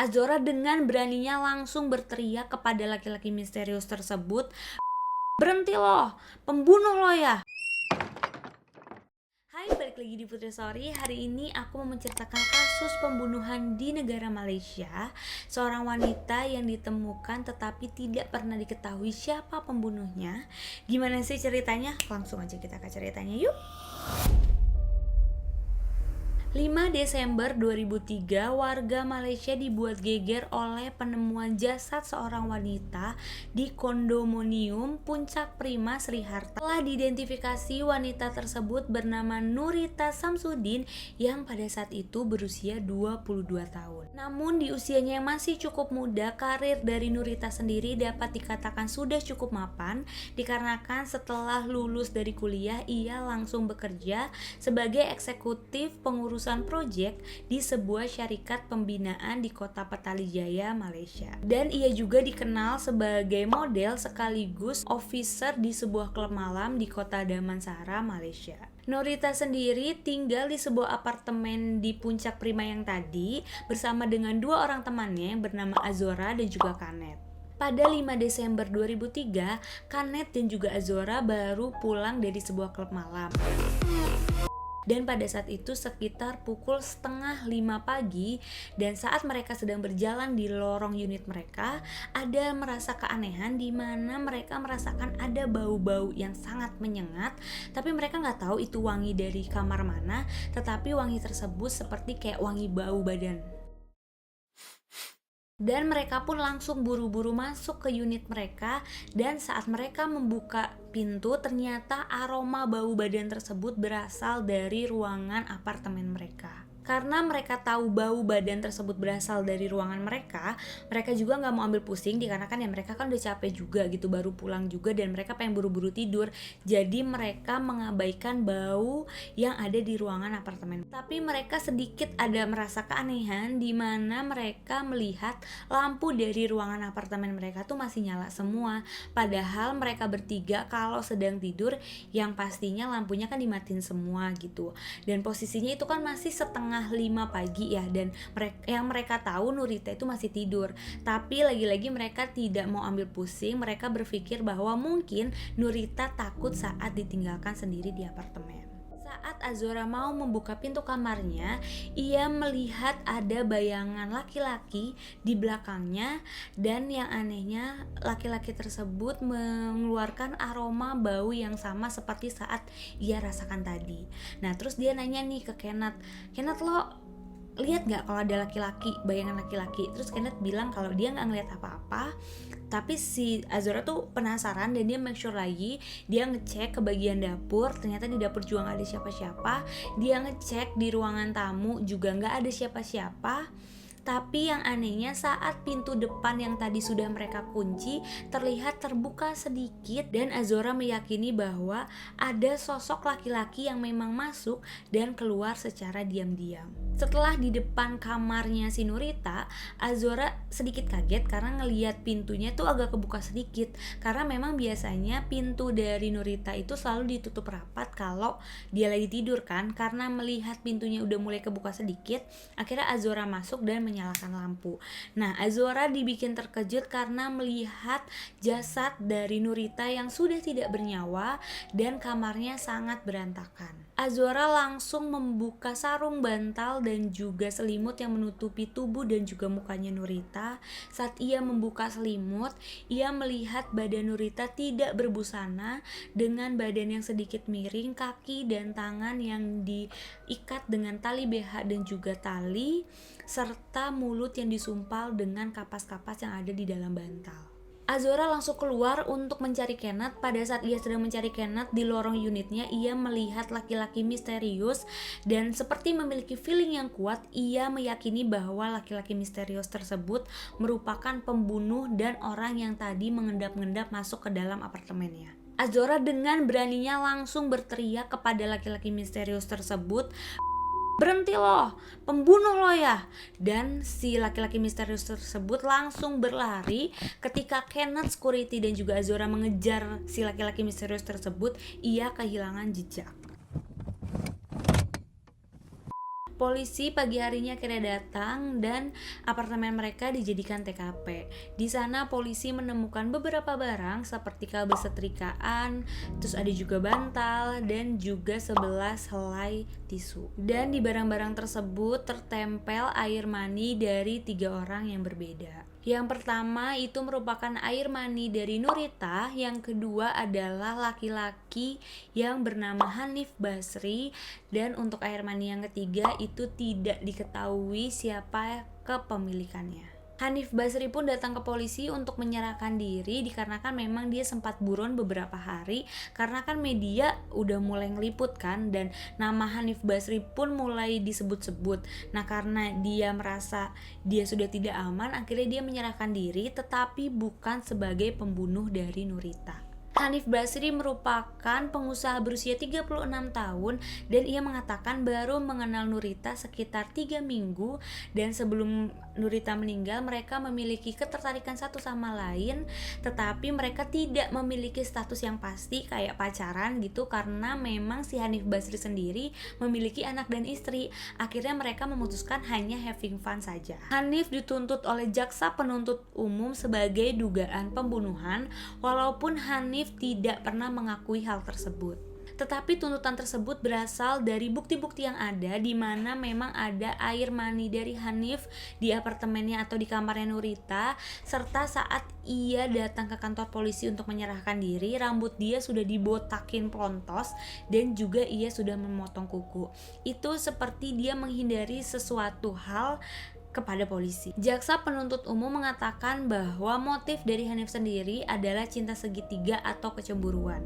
Azora dengan beraninya langsung berteriak kepada laki-laki misterius tersebut, "Berhenti loh, pembunuh lo ya!" Hai, balik lagi di Putri Story. Hari ini aku mau menceritakan kasus pembunuhan di negara Malaysia. Seorang wanita yang ditemukan tetapi tidak pernah diketahui siapa pembunuhnya. Gimana sih ceritanya? Langsung aja kita ke ceritanya yuk. 5 Desember 2003, warga Malaysia dibuat geger oleh penemuan jasad seorang wanita di kondominium Puncak Prima Sriharta. Telah diidentifikasi wanita tersebut bernama Nurita Samsudin yang pada saat itu berusia 22 tahun. Namun di usianya yang masih cukup muda, karir dari Nurita sendiri dapat dikatakan sudah cukup mapan dikarenakan setelah lulus dari kuliah ia langsung bekerja sebagai eksekutif pengurusan proyek di sebuah syarikat pembinaan di kota Petalijaya, Malaysia. Dan ia juga dikenal sebagai model sekaligus officer di sebuah klub malam di kota Damansara, Malaysia. Nurita sendiri tinggal di sebuah apartemen di Puncak Prima yang tadi bersama dengan dua orang temannya yang bernama Azora dan juga Kanet. Pada 5 Desember 2003, Kanet dan juga Azora baru pulang dari sebuah klub malam. Dan pada saat itu sekitar pukul 4:30 pagi, dan saat mereka sedang berjalan di lorong unit mereka, ada merasa keanehan di mana mereka merasakan ada bau-bau yang sangat menyengat, tapi mereka nggak tahu itu wangi dari kamar mana, tetapi wangi tersebut seperti kayak wangi bau badan. Dan mereka pun langsung buru-buru masuk ke unit mereka, dan saat mereka membuka pintu ternyata aroma bau badan tersebut berasal dari ruangan apartemen mereka. Karena mereka tahu bau badan tersebut berasal dari ruangan mereka juga nggak mau ambil pusing dikarenakan ya mereka kan udah capek juga gitu, baru pulang juga dan mereka pengen buru-buru tidur. Jadi mereka mengabaikan bau yang ada di ruangan apartemen. Tapi mereka sedikit ada merasa keanehan di mana mereka melihat lampu dari ruangan apartemen mereka tuh masih nyala semua. Padahal mereka bertiga kalau sedang tidur yang pastinya lampunya kan dimatiin semua gitu. Dan posisinya itu kan masih setengah 5 pagi ya, dan mereka tahu Nurita itu masih tidur. Tapi lagi-lagi mereka tidak mau ambil pusing. Mereka berpikir bahwa mungkin Nurita takut saat ditinggalkan sendiri di apartemen. Saat Azora mau membuka pintu kamarnya, ia melihat ada bayangan laki-laki di belakangnya, dan yang anehnya laki-laki tersebut mengeluarkan aroma bau yang sama seperti saat ia rasakan tadi. Nah terus dia nanya nih ke Kenneth, "Lo lihat nggak kalau ada laki-laki, bayangan laki-laki?" Terus Kenneth bilang kalau dia nggak ngeliat apa-apa, tapi si Azora tuh penasaran dan dia make sure lagi. Dia ngecek ke bagian dapur, ternyata di dapur juga nggak ada siapa-siapa. Dia ngecek di ruangan tamu juga nggak ada siapa-siapa. Tapi yang anehnya saat pintu depan yang tadi sudah mereka kunci terlihat terbuka sedikit, dan Azora meyakini bahwa ada sosok laki-laki yang memang masuk dan keluar secara diam-diam. Setelah di depan kamarnya si Nurita, Azora sedikit kaget karena ngelihat pintunya tuh agak kebuka sedikit. Karena memang biasanya pintu dari Nurita itu selalu ditutup rapat kalau dia lagi tidur kan. Karena melihat pintunya udah mulai kebuka sedikit, akhirnya Azora masuk dan menyalakan lampu. Nah, Azora dibikin terkejut karena melihat jasad dari Nurita yang sudah tidak bernyawa dan kamarnya sangat berantakan. Azora langsung membuka sarung bantal dan juga selimut yang menutupi tubuh dan juga mukanya Nurita. Saat ia membuka selimut, ia melihat badan Nurita tidak berbusana dengan badan yang sedikit miring, kaki dan tangan yang diikat dengan tali BH dan juga tali, serta mulut yang disumpal dengan kapas-kapas yang ada di dalam bantal. Azora langsung keluar untuk mencari Kenneth. Pada saat ia sedang mencari Kenneth di lorong unitnya, ia melihat laki-laki misterius dan seperti memiliki feeling yang kuat. Ia meyakini bahwa laki-laki misterius tersebut merupakan pembunuh dan orang yang tadi mengendap-endap masuk ke dalam apartemennya. Azora dengan beraninya langsung berteriak kepada laki-laki misterius tersebut, "Berhenti loh, pembunuh lo ya!" Dan si laki-laki misterius tersebut langsung berlari. Ketika Kenneth, security dan juga Azora mengejar si laki-laki misterius tersebut, ia kehilangan jejak. Polisi pagi harinya akhirnya datang dan apartemen mereka dijadikan TKP. Di sana polisi menemukan beberapa barang seperti kabel setrikaan, terus ada juga bantal dan juga 11 helai tisu. Dan di barang-barang tersebut tertempel air mani dari 3 orang yang berbeda. Yang pertama itu merupakan air mani dari Nurita, yang kedua adalah laki-laki yang bernama Hanif Basri, dan untuk air mani yang ketiga itu tidak diketahui siapa kepemilikannya. Hanif Basri pun datang ke polisi untuk menyerahkan diri dikarenakan memang dia sempat buron beberapa hari karena kan media udah mulai ngeliput kan, dan nama Hanif Basri pun mulai disebut-sebut. Nah, karena dia merasa dia sudah tidak aman, akhirnya dia menyerahkan diri tetapi bukan sebagai pembunuh dari Nurita. Hanif Basri merupakan pengusaha berusia 36 tahun dan ia mengatakan baru mengenal Nurita sekitar 3 minggu, dan sebelum Nurita meninggal mereka memiliki ketertarikan satu sama lain, tetapi mereka tidak memiliki status yang pasti kayak pacaran gitu karena memang si Hanif Basri sendiri memiliki anak dan istri. Akhirnya mereka memutuskan hanya having fun saja. Hanif dituntut oleh jaksa penuntut umum sebagai dugaan pembunuhan, walaupun Hanif tidak pernah mengakui hal tersebut. Tetapi tuntutan tersebut berasal dari bukti-bukti yang ada, di mana memang ada air mani dari Hanif di apartemennya atau di kamarnya Nurita, serta saat ia datang ke kantor polisi untuk menyerahkan diri, rambut dia sudah dibotakin plontos dan juga ia sudah memotong kuku. Itu seperti dia menghindari sesuatu hal kepada polisi. Jaksa penuntut umum mengatakan bahwa motif dari Hanif sendiri adalah cinta segitiga atau kecemburuan.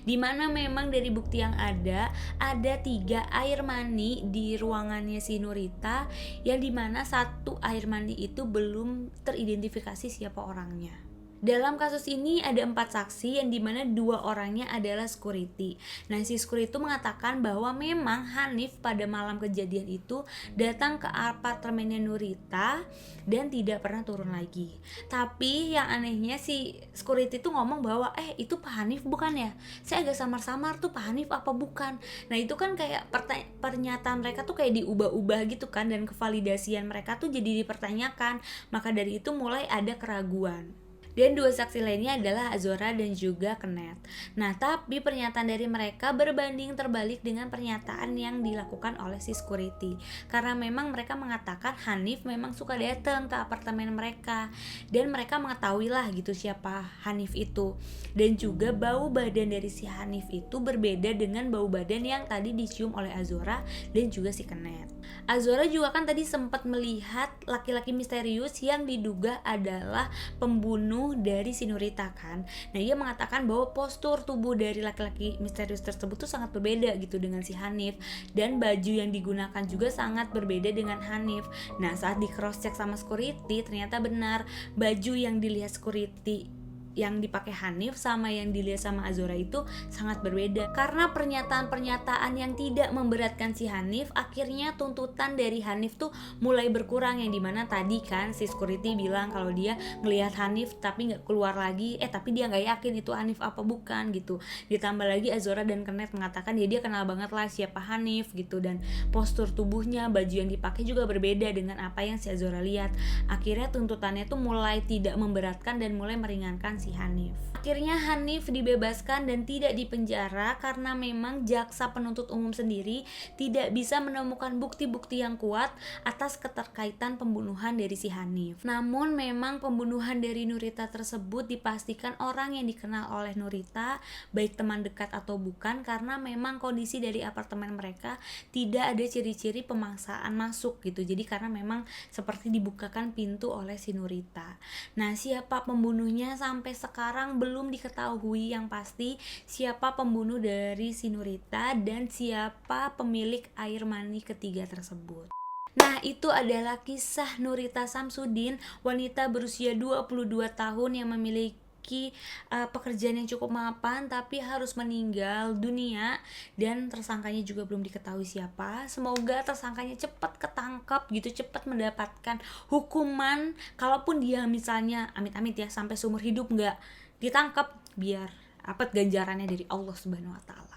Dimana memang dari bukti yang ada 3 air mani di ruangannya si Nurita, yang dimana satu air mani itu belum teridentifikasi siapa orangnya. Dalam kasus ini ada 4 saksi yang dimana 2 orangnya adalah security. Nah, si security itu mengatakan bahwa memang Hanif pada malam kejadian itu datang ke apartemennya Nurita dan tidak pernah turun lagi. Tapi yang anehnya si security itu ngomong bahwa itu Pak Hanif bukan ya? Saya agak samar-samar tuh Pak Hanif apa bukan? Nah, itu kan kayak pernyataan mereka tuh kayak diubah-ubah gitu kan, dan kevalidasian mereka tuh jadi dipertanyakan. Maka dari itu mulai ada keraguan. Dan 2 saksi lainnya adalah Azora dan juga Kenet. Nah, tapi pernyataan dari mereka berbanding terbalik dengan pernyataan yang dilakukan oleh si security. Karena memang mereka mengatakan Hanif memang suka datang ke apartemen mereka, dan mereka mengetahui lah gitu siapa Hanif itu. Dan juga bau badan dari si Hanif itu berbeda dengan bau badan yang tadi dicium oleh Azora dan juga si Kenet. Azora juga kan tadi sempat melihat laki-laki misterius yang diduga adalah pembunuh dari si Nurita kan. Nah, ia mengatakan bahwa postur tubuh dari laki-laki misterius tersebut tuh sangat berbeda gitu dengan si Hanif, dan baju yang digunakan juga sangat berbeda dengan Hanif. Nah, saat di cross check sama security ternyata benar baju yang dilihat security yang dipakai Hanif sama yang dilihat sama Azora itu sangat berbeda. Karena pernyataan-pernyataan yang tidak memberatkan si Hanif, akhirnya tuntutan dari Hanif tuh mulai berkurang, yang dimana tadi kan si security bilang kalau dia ngelihat Hanif tapi nggak keluar lagi, tapi dia nggak yakin itu Hanif apa bukan gitu. Ditambah lagi Azora dan Kenet mengatakan dia kenal banget lah siapa Hanif gitu, dan postur tubuhnya, baju yang dipakai juga berbeda dengan apa yang si Azora lihat. Akhirnya tuntutannya tuh mulai tidak memberatkan dan mulai meringankan si Hanif. Akhirnya Hanif dibebaskan dan tidak dipenjara karena memang jaksa penuntut umum sendiri tidak bisa menemukan bukti-bukti yang kuat atas keterkaitan pembunuhan dari si Hanif. Namun memang pembunuhan dari Nurita tersebut dipastikan orang yang dikenal oleh Nurita, baik teman dekat atau bukan, karena memang kondisi dari apartemen mereka tidak ada ciri-ciri pemaksaan masuk gitu. Jadi karena memang seperti dibukakan pintu oleh si Nurita. Nah, siapa pembunuhnya sampai sekarang belum diketahui yang pasti siapa pembunuh dari si Nurita dan siapa pemilik air mani ketiga tersebut. Nah, itu adalah kisah Nurita Samsudin, wanita berusia 22 tahun yang memiliki pekerjaan yang cukup mapan tapi harus meninggal dunia, dan tersangkanya juga belum diketahui siapa. Semoga tersangkanya cepat ketangkap gitu, cepat mendapatkan hukuman. Kalaupun dia misalnya amit-amit ya sampai seumur hidup nggak ditangkap, biar dapat ganjarannya dari Allah Subhanahu wa taala.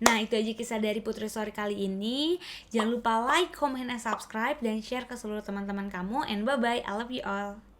Nah, itu aja kisah dari Putri Story kali ini. Jangan lupa like, comment, and subscribe, dan share ke seluruh teman-teman kamu. And bye-bye, I love you all.